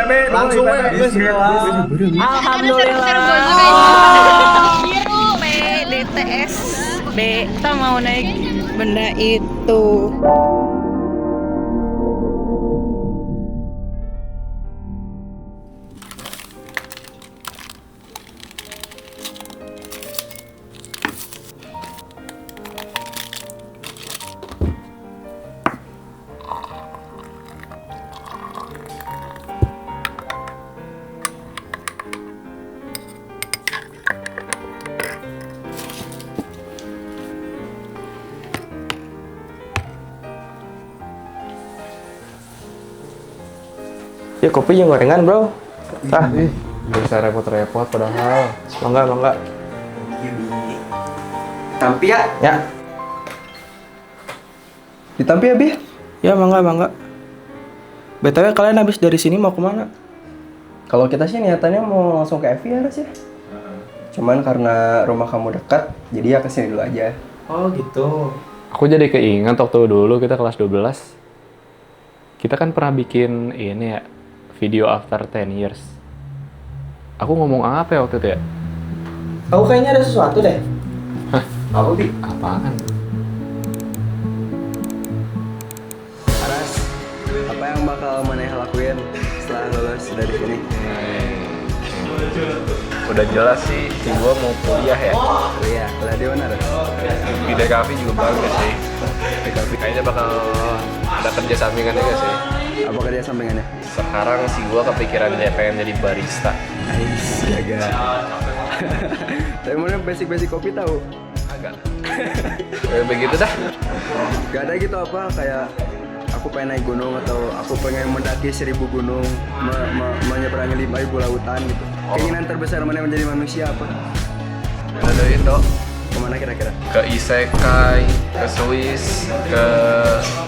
Be. Langsung we. Bismillah. Alhamdulillah. Biru BDTS B. Kita mau naik benda itu. Ya kopi yang gorengan bro. Ah, Gak usah repot-repot padahal. mangga. Tampi ya? Ya, Ditampi ya, Bi? ya mangga. BTW kalian habis dari sini mau kemana? Kalau kita sih niatannya mau langsung ke Evi ya, Ras ya? Cuman karena rumah kamu dekat, jadi ya kesini dulu aja. Oh gitu. Aku jadi keinget waktu dulu kita kelas 12. Kita kan pernah bikin ini ya, video after 10 years. Aku ngomong apa ya waktu itu ya? Aku kayaknya ada sesuatu deh. Hah? Apa, Bi? Apaan? Aras, apa yang bakal Maneh lakuin setelah lulus dari sini? Udah jelas sih, gua mau kuliah ya. Iya, kuliah di mana, Ras? Di DKV juga bagus sih. DKV kayaknya bakal ada kerja sampingan juga sih. Apa kerja sampingannya? Sekarang sih gua kepikiran dia pengen jadi barista. Ais, jaga. Tapi mana basic kopi tahu? Agak. Kayak begitu dah. Gak ada gitu apa kayak aku pengen naik gunung atau aku pengen mendaki 1000 gunung, menyeberangi 5000 lautan gitu. Keinginan terbesar mana menjadi manusia apa? Ada itu Kemana kira-kira? ke Isekai, ke Swiss, ke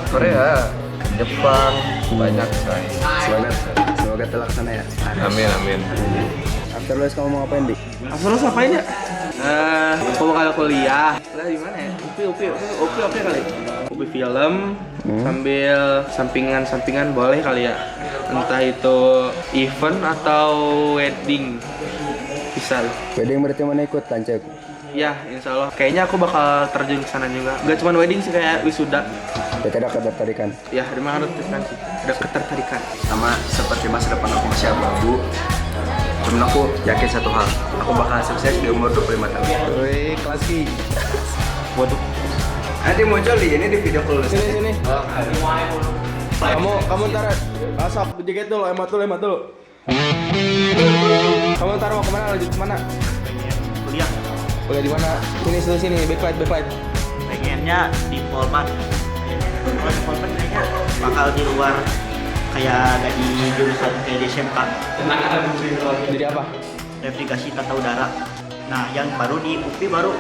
Korea, ke Jepang, banyak coy. Semoga terlaksana ya. Amin. After lulus kamu mau ngapain, Bi? Terus ngapain ya? Aku bakal kuliah. Kuliah di mana ya? UPI kali. UPI film sambil sampingan boleh kali ya. Entah itu event atau wedding. Bisa. Wedding berarti mana ikut tancep? Ya, insya Allah. Kayaknya aku bakal terjun ke sana juga. Gak cuma wedding sih, kayak wisuda. Berarti ada ketertarikan. Ya, memang harus kan sih. Ada ketertarikan. Sama seperti masa depan aku masih abu-abu. Cuman aku yakin satu hal, aku bakal sukses di umur 25 tahun. Wih, kelas Ki. Waduh. Nanti muncul di video call. Sini. Kamu ntar asap jaket dulu, emat dulu. Kamu ntar mau kemana? Lanjut kemana? Kuliah di mana? Sini, backlight. Pengennya di Polman. Kalau di Polman kayaknya bakal di luar, kayak gak di jurusan kayak di SMK. Jadi apa? Navigasi tata udara. Nah, yang baru di UPI baru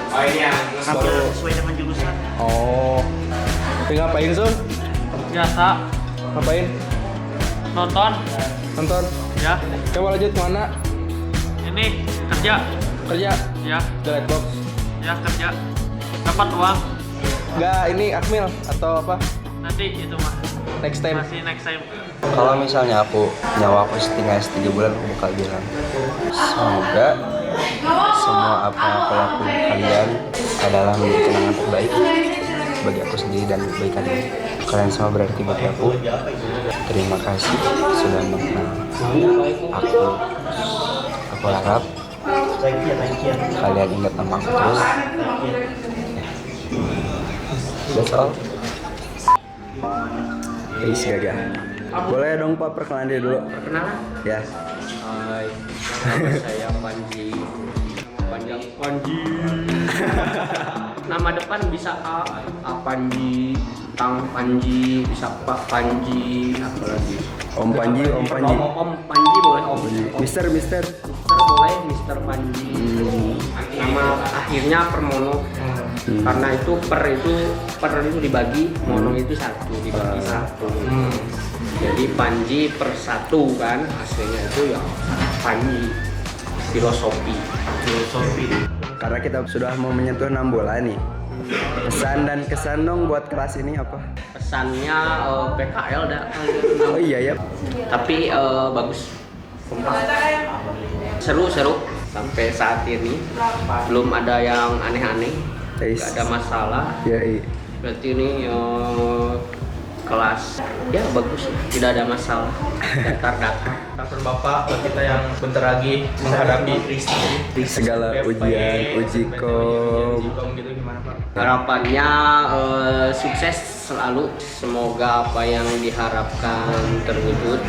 hampir sesuai dengan jurusan. Oh. Tapi ngapain, Sun? Biasa Ngapain? nonton Nonton? ya, Coba lanjut kemana? ini kerja Kerja? ya, Ke Lightbox? kerja dapat uang Enggak, ini Akmil atau apa? nanti itu mah Next time? masih next time. Kalau misalnya nyawa aku setengah 3 bulan, aku bakal bilang semoga semua apa yang aku lakukan kalian adalah menjadi kenangan terbaik bagi aku sendiri dan bagi kalian. Kalian semua berarti bagi aku. Terima kasih sudah mengenal aku. Aku harap kalian ingat nama aku terus. That's all. Peace, Gaga. Boleh dong Pak perkenalan diri dulu. Perkenalan? Ya. Hai, nama saya Panji. Panji. Nama depan bisa A Panji, Tang Panji, bisa Pak Panji, apa lagi? Om Panji. Om Panji boleh Om. Mister. Mister boleh Mister Panji. Nama akhirnya Permono. Karena itu per itu dibagi, mono itu satu, dibagi satu. Jadi Panji per satu kan, hasilnya itu ya Panji. Filosofi. Karena kita sudah mau menyentuh 6 bulan nih. Pesan dan kesan dong buat kelas ini apa? Pesannya PKL dah. Oh iya ya. Tapi bagus. Seru sampai saat ini belum ada yang aneh-aneh, nggak ada masalah. Berarti ini kelas ya bagus, tidak ada masalah, datar. Telepon Bapak buat kita yang bentar lagi menghadapi segala ujian, ujikom gitu gimana Pak? Harapannya sukses selalu, semoga apa yang diharapkan terwujud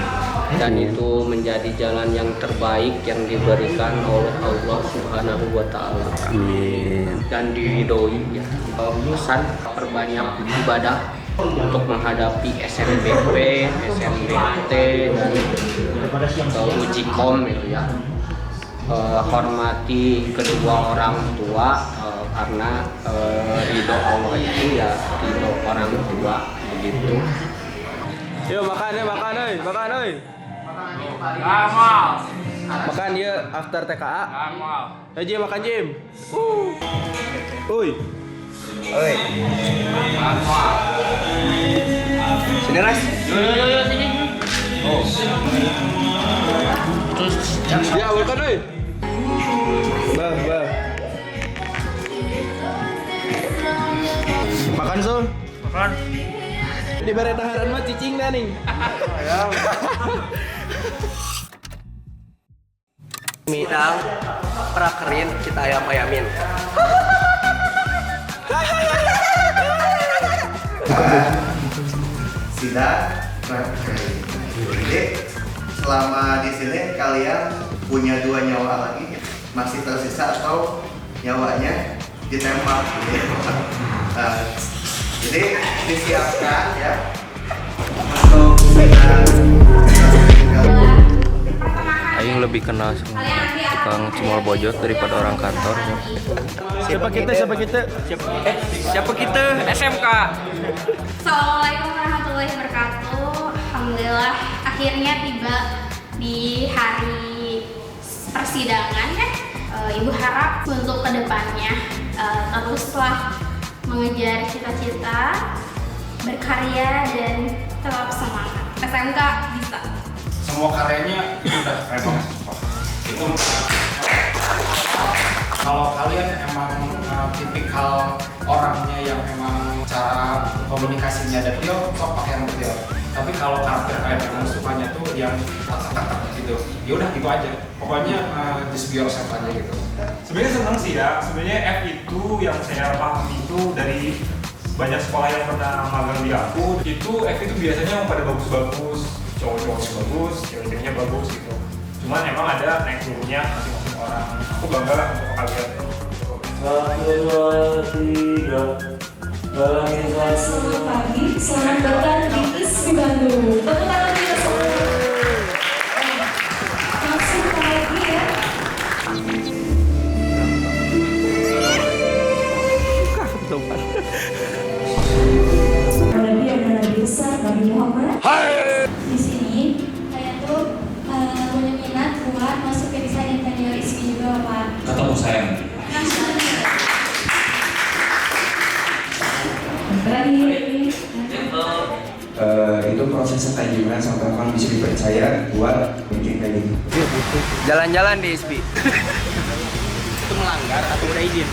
dan itu menjadi jalan yang terbaik yang diberikan oleh Allah Subhanahu wa Ta'ala. Amin. Dan diridhoi ya. Pesan perbanyak ibadah untuk menghadapi SNBP, SNBT dan ujikom itu ya. Hormati kedua orang tua karena ridho Allah itu ya ridho orang tua begitu. Yuk makan euy. Makan dia after TKA. Ayo Jim makan Jim. Uy. Sini Ras. Yo sini. Terus Ya makan euy. Bah. Makan Sul. Makan. Di bare daharan mah cicing dah nih. Midang, prakerin, kita ayam-ayamin. Tidak. Jadi selama di sini kalian punya 2 nyawa lagi, masih tersisa atau nyawanya ditembak gitu. Jadi disiapkan ya untuk Aing lebih kenal sama tukang cemol bojot daripada orang kantor. Siapa kita? siapa kita? SMK. Assalamualaikum warahmatullahi wabarakatuh. Alhamdulillah akhirnya tiba di hari persidangan ya. Ibu harap untuk kedepannya teruslah mengejar cita-cita, berkarya dan tetap semangat. SMK bisa. Semua karyanya itu udah keren banget. Itu kalau kalian emang tipikal orangnya yang emang cara komunikasinya detail, sok pakai yang detail. Tapi kalau karakter kalian emang sukanya tuh yang tak gitu, ya udah gitu aja. Pokoknya just be yourself aja gitu. Sebenarnya seneng sih ya. Sebenarnya F itu yang saya paham itu dari banyak sekolah yang pernah magang di aku, itu F itu biasanya yang pada bagus-bagus, cowok-cowoknya bagus, cewek-ceweknya bagus gitu. Cuman emang ada naik turunnya masing-masing orang. Aku bangga lah untuk kalian. 1, 2, 3. Selamat pagi, selamat datang di ISBI Bandung. Tepuk tangan kita semua. Langsung lagi ya. Nabi besar Nabi Muhammad. Di sini saya tuh punya minat buat masuk ke desain interior ISBI juga Pak. Ketemu saya. Itu prosesnya kayak gimana sampai orang bisa dipercaya buat bikin kayak gitu. Jalan-jalan di ISBI. Itu melanggar atau udah izin?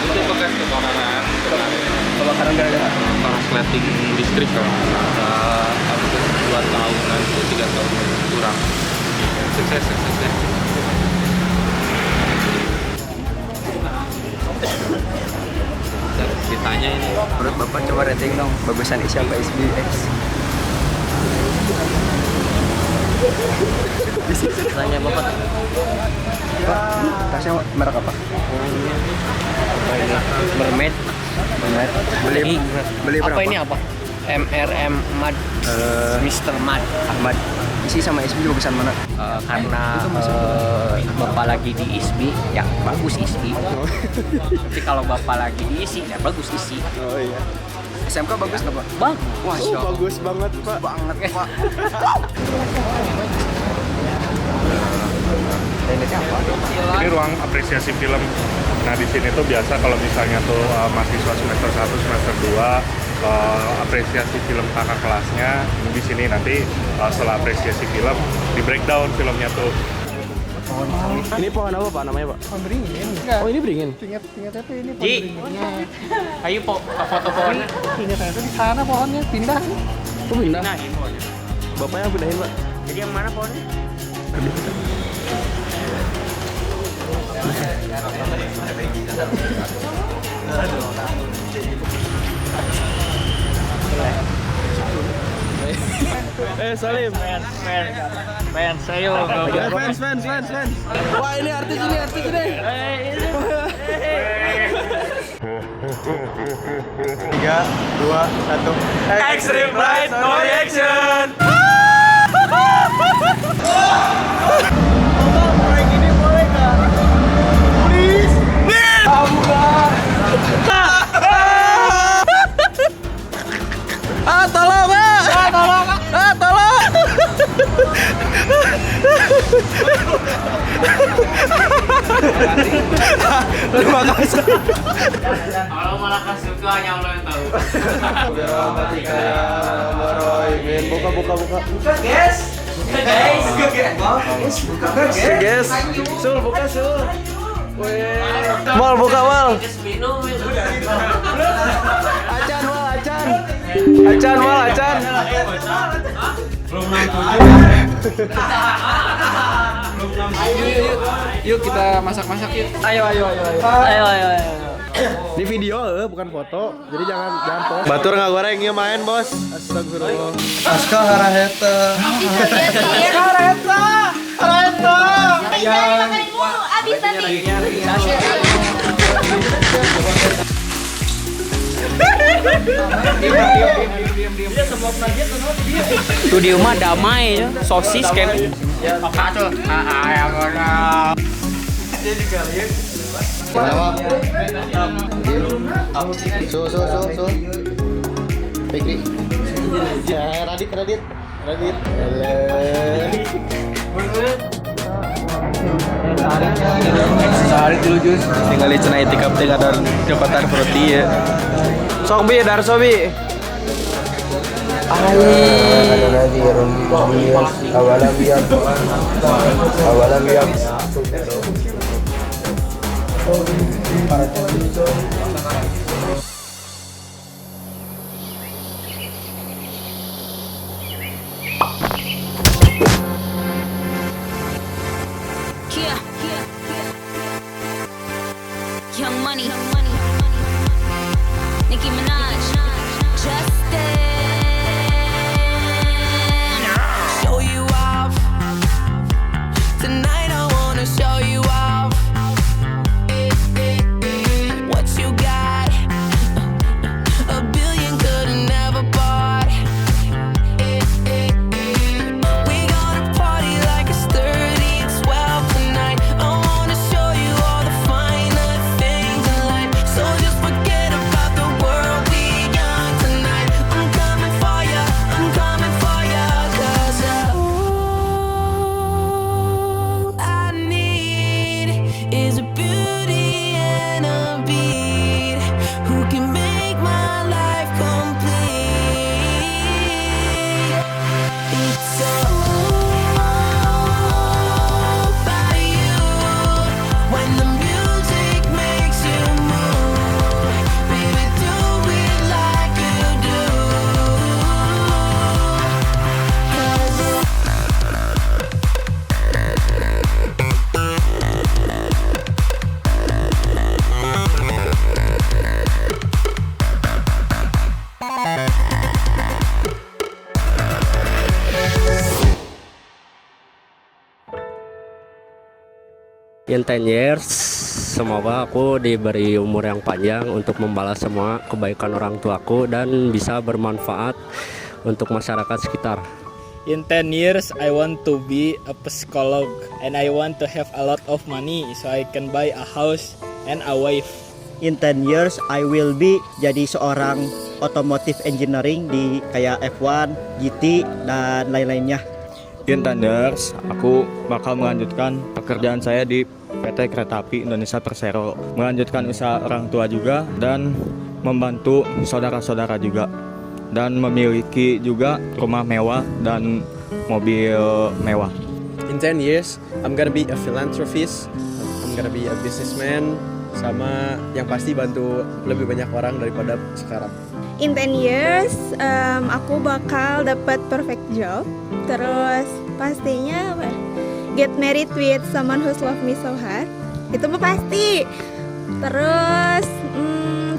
Itu bekas kebakaran. Kebakaran gara-gara Korsleting listrik kalau hampir 2 tahunan itu 3 tahun kurang. Sukses. Dan ditanya ini. Menurut Bapak coba rating dong, bagusan siapa ISBI X? Tanya Bapak. Pak, tasnya merek apa? Mermaid. Beli berapa? Apa ini apa? MRM Mad. Mr. Mad. Ahmad. Isi sama ISBI bagusan mana? Karena Bapak lagi di ISBI, ya bagus ISBI. Tapi kalau Bapak lagi di ISI, ya bagus ISI. Oh iya. SMK bagus nggak Pak? Bagus. Wah, bagus banget Pak. Banget Pak. Ini ruang apresiasi film. Nah di sini tuh biasa kalau misalnya tuh mahasiswa semester 1, semester 2 apresiasi film kakak kelasnya. Di sini nanti setelah apresiasi film di breakdown filmnya tuh. Ini pohon apa Pak namanya Pak? Pohon beringin. Oh ini beringin? Ingat-ingat itu ini pohon Ji. beringinnya. Ayo foto pohonnya. Ingat itu di sana pohonnya pindah. Oh pindah? Nah, ini pohonnya. Bapak yang pindahin Pak? Jadi yang mana pohonnya? Salim. Fans, ayo. Fans. Wah ini artis ini. 3, 2, 1. Extreme Ride No Reaction. Terima kasih. Kalau malah kasih suka hanya Allah yang tahu. Buka. Buka, guys. Guys, Sul buka Sul. Mal buka Mal. Minum itu. Acan. Yuk kita masak-masak yuk. Ayo. Di video bukan foto. Jadi jangan post. Batur nggak goreng ya main bos. Astagfirullah. Aska haraheta. Makanin mulu, abis tadi. Tuh di rumah damai ya, sosis kayak kacau. So. Pikri. Ya, Radit. Sehari dulu Jus. Tinggal cenah itikaf teh kadar kepatan roti ya. Sok bi Darso bi. Awalam biak. Young Money, Nicki Minaj, Justin. Show you off tonight. I wanna show you off. What you got? A billion could've never bought. We gonna party like it's 30 and 12 tonight. I wanna show you all the finer things in life. So just forget about the world, we young tonight. I'm coming for ya, 'cause all I need is a beauty and a beat who can make my life complete. It's all about you. When the music makes you move, baby, do it like you do. 'Cause In 10 years, semoga aku diberi umur yang panjang untuk membalas semua kebaikan orang tuaku dan bisa bermanfaat untuk masyarakat sekitar. In 10 years, I want to be a psycholog and I want to have a lot of money so I can buy a house and a wife. In 10 years, I will be jadi seorang automotive engineering di kayak F1, GT, dan lain-lainnya. In 10 years, aku bakal melanjutkan pekerjaan saya di PT Kereta Api Indonesia Persero, melanjutkan usaha orang tua juga, dan membantu saudara-saudara juga, dan memiliki juga rumah mewah dan mobil mewah. In 10 years, I'm gonna be a philanthropist, I'm gonna be a businessman, sama yang pasti bantu lebih banyak orang daripada sekarang. In 10 years, aku bakal dapat perfect job. Terus pastinya get married with someone who's love me so hard. Itu mah pasti. Terus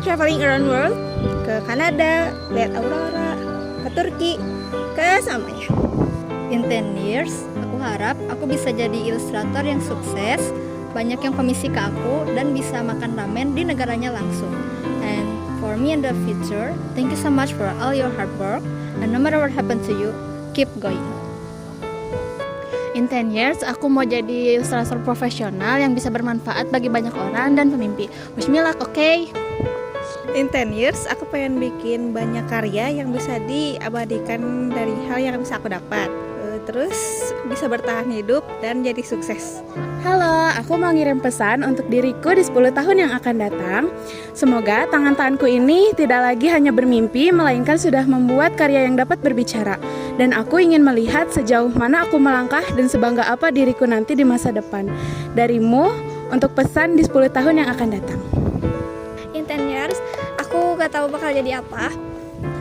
traveling around world, ke Kanada, lihat aurora, ke Turki, ke semuanya. In 10 years, aku harap aku bisa jadi ilustrator yang sukses, banyak yang komisi ke aku, dan bisa makan ramen di negaranya langsung. And for me in the future, thank you so much for all your hard work, and no matter what happens to you, keep going. In 10 years, aku mau jadi ilustrator profesional yang bisa bermanfaat bagi banyak orang dan pemimpi. Wish me luck, okay? In 10 years, aku pengen bikin banyak karya yang bisa diabadikan dari hal yang bisa aku dapat. Terus bisa bertahan hidup dan jadi sukses. Halo, aku mau ngirim pesan untuk diriku di 10 tahun yang akan datang. Semoga tangan-tanganku ini tidak lagi hanya bermimpi, melainkan sudah membuat karya yang dapat berbicara. Dan aku ingin melihat sejauh mana aku melangkah dan sebangga apa diriku nanti di masa depan. Darimu, untuk pesan di 10 tahun yang akan datang. In 10 years, aku gak tahu bakal jadi apa,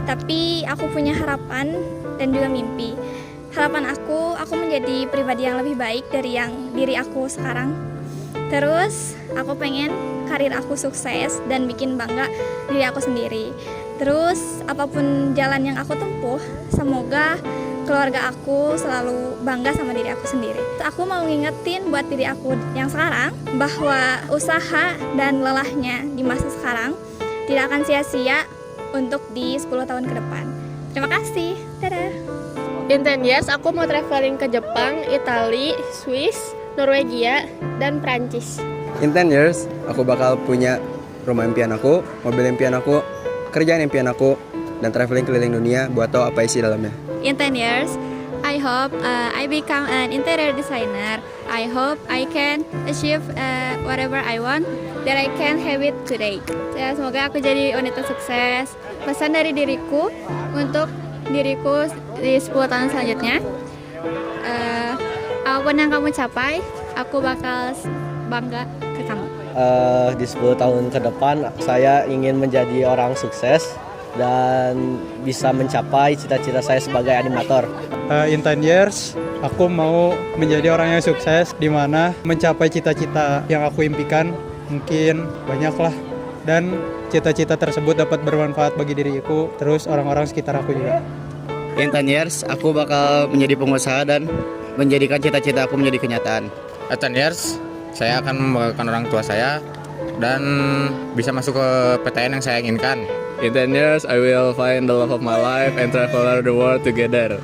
tapi aku punya harapan dan juga mimpi. Harapan aku menjadi pribadi yang lebih baik dari yang diri aku sekarang. Terus aku pengen karir aku sukses dan bikin bangga diri aku sendiri. Terus apapun jalan yang aku tempuh, semoga keluarga aku selalu bangga sama diri aku sendiri. Aku mau ngingetin buat diri aku yang sekarang bahwa usaha dan lelahnya di masa sekarang tidak akan sia-sia untuk di 10 tahun ke depan. Terima kasih. Dadah. In 10 years, aku mau traveling ke Jepang, Italia, Swiss, Norwegia, dan Prancis. In 10 years, aku bakal punya rumah impian aku, mobil impian aku, kerjaan impian aku, dan traveling keliling dunia buat tahu apa isi dalamnya. In 10 years, I hope I become an interior designer. I hope I can achieve whatever I want that I can have it today. Semoga aku jadi wanita sukses. Pesan dari diriku untuk diriku di 10 tahun selanjutnya, apapun yang kamu capai, aku bakal bangga ke kamu. Di 10 tahun ke depan, saya ingin menjadi orang sukses dan bisa mencapai cita-cita saya sebagai animator. In 10 years, aku mau menjadi orang yang sukses, di mana mencapai cita-cita yang aku impikan mungkin banyaklah, dan cita-cita tersebut dapat bermanfaat bagi diriku, terus orang-orang sekitar aku juga. In 10 years, aku bakal menjadi pengusaha dan menjadikan cita-cita aku menjadi kenyataan. In 10 years, saya akan membanggakan orang tua saya dan bisa masuk ke PTN yang saya inginkan. In 10 years, I will find the love of my life and travel around the world together.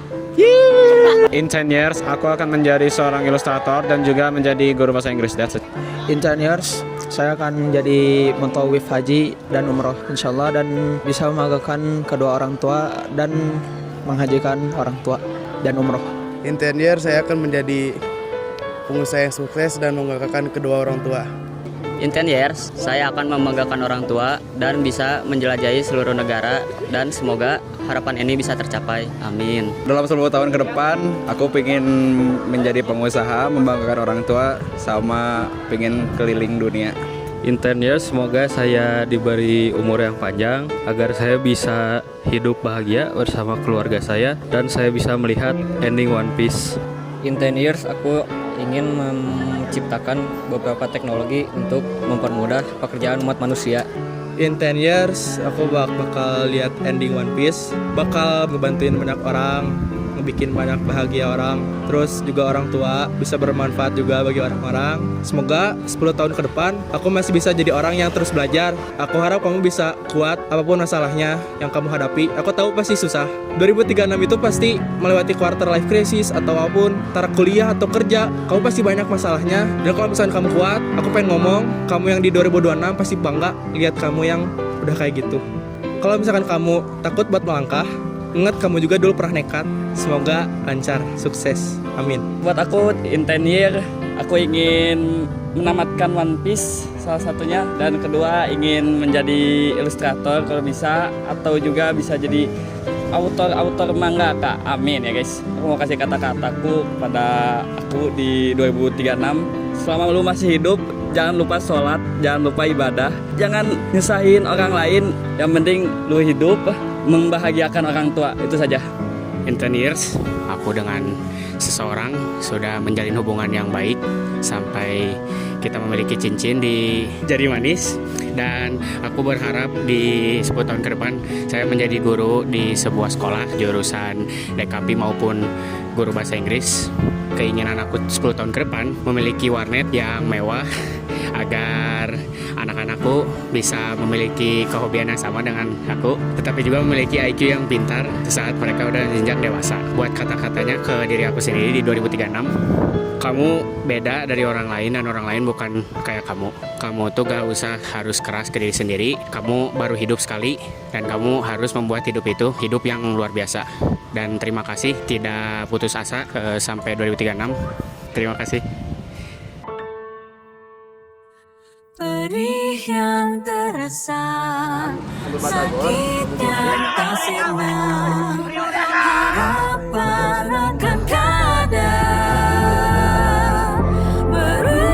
In 10 years, aku akan menjadi seorang ilustrator dan juga menjadi guru bahasa Inggris. That's it. In 10 years, saya akan menjadi muntawif haji dan umroh insyaallah, dan bisa membanggakan kedua orang tua dan menghajikan orang tua dan umroh. In 10 years, saya akan menjadi pengusaha yang sukses dan membanggakan kedua orang tua. In 10 years, saya akan membanggakan orang tua dan bisa menjelajahi seluruh negara, dan semoga harapan ini bisa tercapai. Amin. Dalam 10 tahun ke depan, aku pengen menjadi pengusaha, membanggakan orang tua, sama pengen keliling dunia. In 10 years, semoga saya diberi umur yang panjang agar saya bisa hidup bahagia bersama keluarga saya dan saya bisa melihat ending One Piece. In 10 years, aku ingin menciptakan beberapa teknologi untuk mempermudah pekerjaan umat manusia. In 10 years, aku bakal lihat ending One Piece, bakal ngebantuin banyak orang, ngebikin banyak bahagia orang, terus juga orang tua bisa bermanfaat juga bagi orang-orang. Semoga 10 tahun ke depan aku masih bisa jadi orang yang terus belajar. Aku harap kamu bisa kuat apapun masalahnya yang kamu hadapi. Aku tahu pasti susah. 2036 itu pasti melewati quarter life crisis atau apapun, antara kuliah atau kerja, kamu pasti banyak masalahnya. Dan kalau misalnya kamu kuat, aku pengen ngomong, kamu yang di 2026 pasti bangga lihat kamu yang udah kayak gitu. Kalau misalkan kamu takut buat melangkah, ingat kamu juga dulu pernah nekat. Semoga lancar, sukses. Amin. Buat aku, in 10 year, aku ingin menamatkan One Piece salah satunya, dan kedua ingin menjadi ilustrator kalau bisa, atau juga bisa jadi autor mangaka. Amin ya guys. Aku mau kasih kata-kataku kepada aku di 2036. Selama lu masih hidup, jangan lupa sholat, jangan lupa ibadah, jangan nyusahin orang lain. Yang penting lu hidup membahagiakan orang tua, itu saja. In 10 years, aku dengan seseorang sudah menjalin hubungan yang baik sampai kita memiliki cincin di jari manis, dan aku berharap di 10 tahun ke depan saya menjadi guru di sebuah sekolah jurusan DKP maupun guru bahasa Inggris. Keinginan aku 10 tahun ke depan memiliki warnet yang mewah agar anak-anakku bisa memiliki kehobian yang sama dengan aku, tetapi juga memiliki IQ yang pintar saat mereka udah jenjang dewasa. Buat kata-katanya ke diri aku sendiri di 2036, kamu beda dari orang lain dan orang lain bukan kayak kamu. Kamu tuh gak usah harus keras ke diri sendiri. Kamu baru hidup sekali dan kamu harus membuat hidup itu hidup yang luar biasa. Dan terima kasih, tidak putus asa sampai 2036. Terima kasih. Perih yang terasa, sakitnya kasihnya, harapan akan kadang berubah.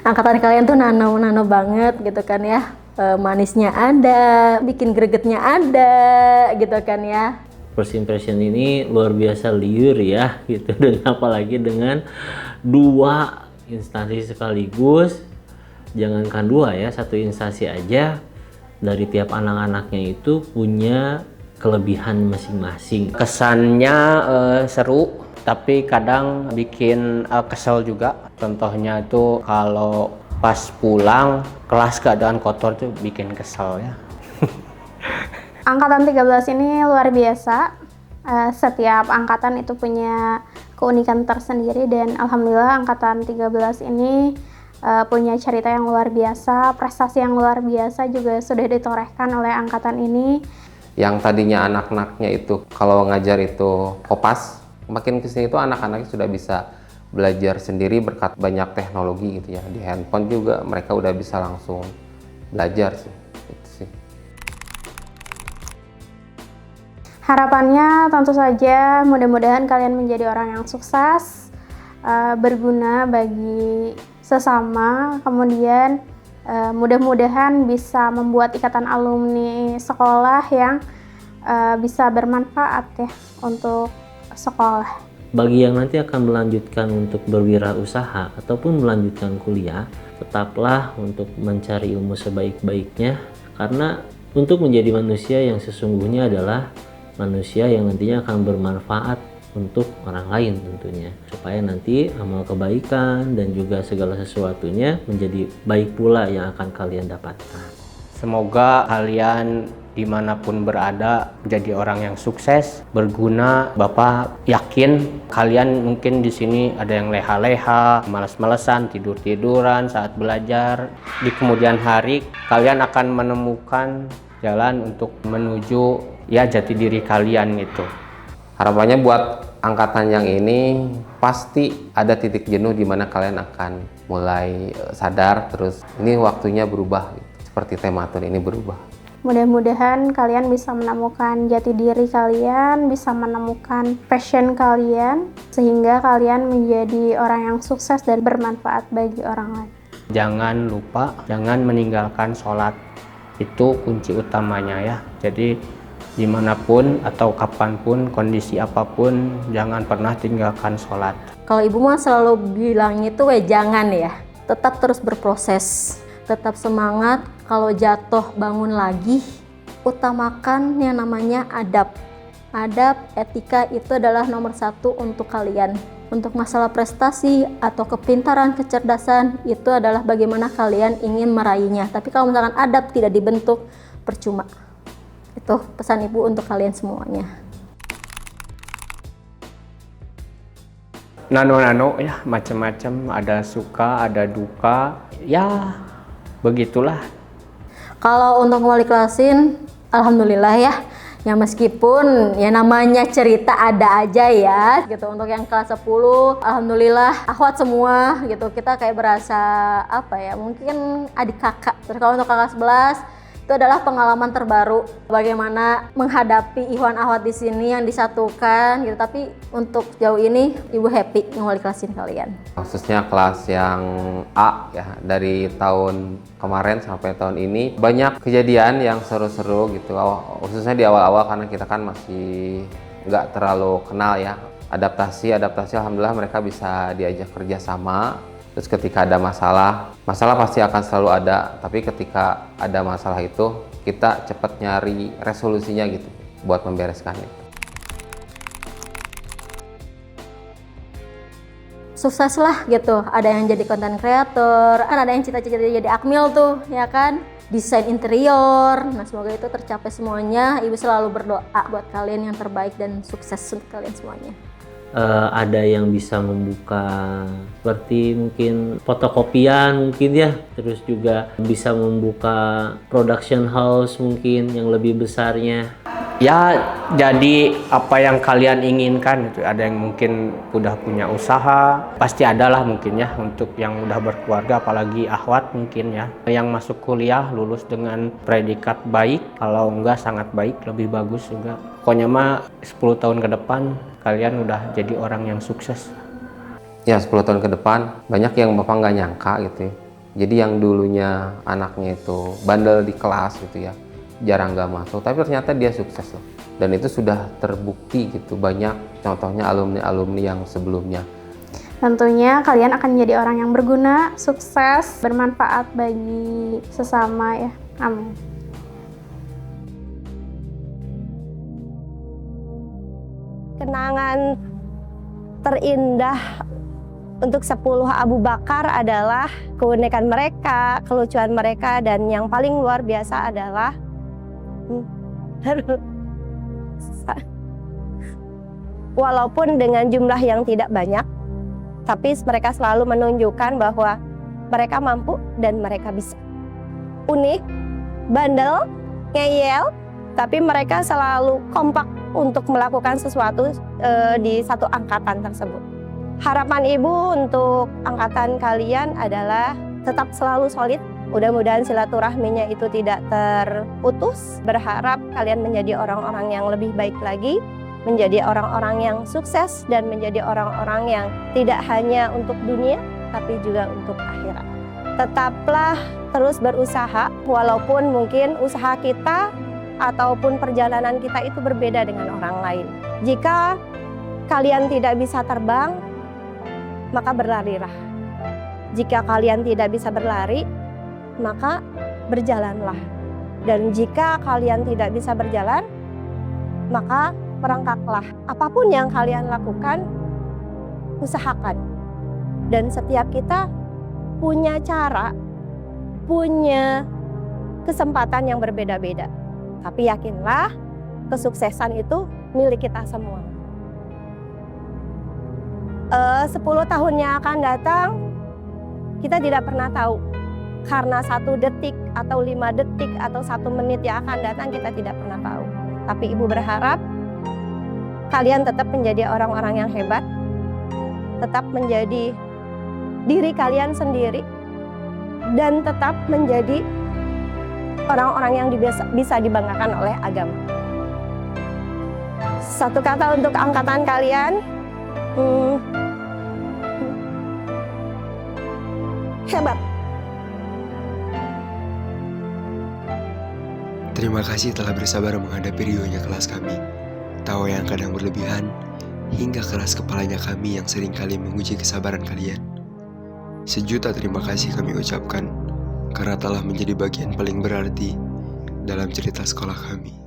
Angkatan kalian tuh nano banget gitu kan ya. Manisnya ada, bikin gregetnya ada gitu kan ya. First impression ini luar biasa liur ya gitu, dan apalagi dengan 2 instansi sekaligus. Jangankan 2 ya, 1 instansi aja dari tiap anak-anaknya itu punya kelebihan masing-masing. Kesannya seru, tapi kadang bikin kesel juga. Contohnya itu kalau pas pulang kelas keadaan kotor tuh bikin kesel ya. Angkatan 13 ini luar biasa. Setiap angkatan itu punya keunikan tersendiri, dan alhamdulillah angkatan 13 ini punya cerita yang luar biasa, prestasi yang luar biasa juga sudah ditorehkan oleh angkatan ini. Yang tadinya anak-anaknya itu kalau ngajar itu kopas, makin kesini itu anak-anaknya sudah bisa belajar sendiri berkat banyak teknologi gitu ya. Di handphone juga mereka udah bisa langsung belajar sih. Gitu sih. Harapannya tentu saja mudah-mudahan kalian menjadi orang yang sukses, berguna bagi sesama, kemudian mudah-mudahan bisa membuat ikatan alumni sekolah yang bisa bermanfaat ya untuk sekolah. Bagi yang nanti akan melanjutkan untuk berwirausaha ataupun melanjutkan kuliah, tetaplah untuk mencari ilmu sebaik-baiknya, karena untuk menjadi manusia yang sesungguhnya adalah manusia yang nantinya akan bermanfaat untuk orang lain tentunya, supaya nanti amal kebaikan dan juga segala sesuatunya menjadi baik pula yang akan kalian dapatkan. Semoga kalian dimanapun berada menjadi orang yang sukses, berguna. Bapak yakin kalian mungkin di sini ada yang leha-leha, malas-malesan, tidur-tiduran saat belajar. Di kemudian hari kalian akan menemukan jalan untuk menuju ya jati diri kalian gitu. Harapannya buat angkatan yang ini pasti ada titik jenuh di mana kalian akan mulai sadar, terus ini waktunya berubah gitu. Seperti Tematur ini berubah. Mudah-mudahan kalian bisa menemukan jati diri kalian, bisa menemukan passion kalian, sehingga kalian menjadi orang yang sukses dan bermanfaat bagi orang lain. Jangan lupa, jangan meninggalkan sholat. Itu kunci utamanya ya. Jadi dimanapun atau kapanpun, kondisi apapun, jangan pernah tinggalkan sholat. Kalau ibu mah selalu bilang itu jangan ya, tetap terus berproses, tetap semangat. Kalau jatuh bangun lagi, utamakan yang namanya adab. Adab, etika itu adalah nomor 1 untuk kalian. Untuk masalah prestasi atau kepintaran, kecerdasan, itu adalah bagaimana kalian ingin meraihnya. Tapi kalau misalkan adab tidak dibentuk, percuma. Itu pesan ibu untuk kalian semuanya. Nano-nano ya macam-macam, ada suka, ada duka, ya begitulah. Kalau untuk wali kelasin, alhamdulillah ya meskipun ya namanya cerita ada aja ya gitu. Untuk yang kelas 10, alhamdulillah akhwat semua gitu, kita kayak berasa mungkin adik kakak. Terus kalau untuk kakak 11, itu adalah pengalaman terbaru bagaimana menghadapi ikhwan akhwat di sini yang disatukan gitu. Tapi untuk jauh ini ibu happy ngewali kelasin kalian. Khususnya kelas yang A ya, dari tahun kemarin sampai tahun ini banyak kejadian yang seru-seru gitu. Khususnya di awal-awal karena kita kan masih nggak terlalu kenal ya. Adaptasi alhamdulillah mereka bisa diajak kerja sama. Terus ketika ada masalah pasti akan selalu ada, tapi ketika ada masalah itu kita cepat nyari resolusinya gitu buat membereskan itu. Sukses lah gitu, ada yang jadi konten kreator, kan ada yang cita-cita jadi akmil tuh ya kan, desain interior. Nah semoga itu tercapai semuanya. Ibu selalu berdoa buat kalian yang terbaik dan sukses untuk kalian semuanya. Ada yang bisa membuka seperti mungkin fotokopian mungkin ya, terus juga bisa membuka production house mungkin yang lebih besarnya. Ya jadi apa yang kalian inginkan itu. Ada yang mungkin udah punya usaha, pasti adalah mungkin ya untuk yang udah berkeluarga, apalagi akhwat mungkin ya, yang masuk kuliah lulus dengan predikat baik, kalau enggak sangat baik, lebih bagus juga. Pokoknya mah 10 tahun ke depan kalian udah jadi orang yang sukses. Ya 10 tahun ke depan banyak yang bapak nggak nyangka gitu ya. Jadi yang dulunya anaknya itu bandel di kelas gitu ya, jarang nggak masuk, tapi ternyata dia sukses loh. Dan itu sudah terbukti gitu, banyak contohnya alumni-alumni yang sebelumnya. Tentunya kalian akan menjadi orang yang berguna, sukses, bermanfaat bagi sesama ya. Amin. Kenangan terindah untuk 10 Abu Bakar adalah keunikan mereka, kelucuan mereka, dan yang paling luar biasa adalah walaupun dengan jumlah yang tidak banyak, tapi mereka selalu menunjukkan bahwa mereka mampu dan mereka bisa. Unik, bandel, ngeyel, tapi mereka selalu kompak untuk melakukan sesuatu di satu angkatan tersebut. Harapan Ibu untuk angkatan kalian adalah tetap selalu solid. Mudah-mudahan silaturahminya itu tidak terputus. Berharap kalian menjadi orang-orang yang lebih baik lagi, menjadi orang-orang yang sukses, dan menjadi orang-orang yang tidak hanya untuk dunia, tapi juga untuk akhirat. Tetaplah terus berusaha, walaupun mungkin usaha kita ataupun perjalanan kita itu berbeda dengan orang lain. Jika kalian tidak bisa terbang, maka berlarilah. Jika kalian tidak bisa berlari, maka berjalanlah. Dan jika kalian tidak bisa berjalan, maka merangkaklah. Apapun yang kalian lakukan, usahakan. Dan setiap kita punya cara, punya kesempatan yang berbeda-beda. Tapi yakinlah, kesuksesan itu milik kita semua. 10 tahun yang akan datang, kita tidak pernah tahu. Karena 1 detik atau 5 detik atau 1 menit yang akan datang, kita tidak pernah tahu. Tapi Ibu berharap kalian tetap menjadi orang-orang yang hebat, tetap menjadi diri kalian sendiri, dan tetap menjadi orang-orang yang bisa dibanggakan oleh agama. Satu kata untuk angkatan kalian, hebat. Terima kasih telah bersabar menghadapi riuhnya kelas kami. Tawa yang kadang berlebihan, hingga keras kepalanya kami yang seringkali menguji kesabaran kalian. Sejuta terima kasih kami ucapkan, karena telah menjadi bagian paling berarti dalam cerita sekolah kami.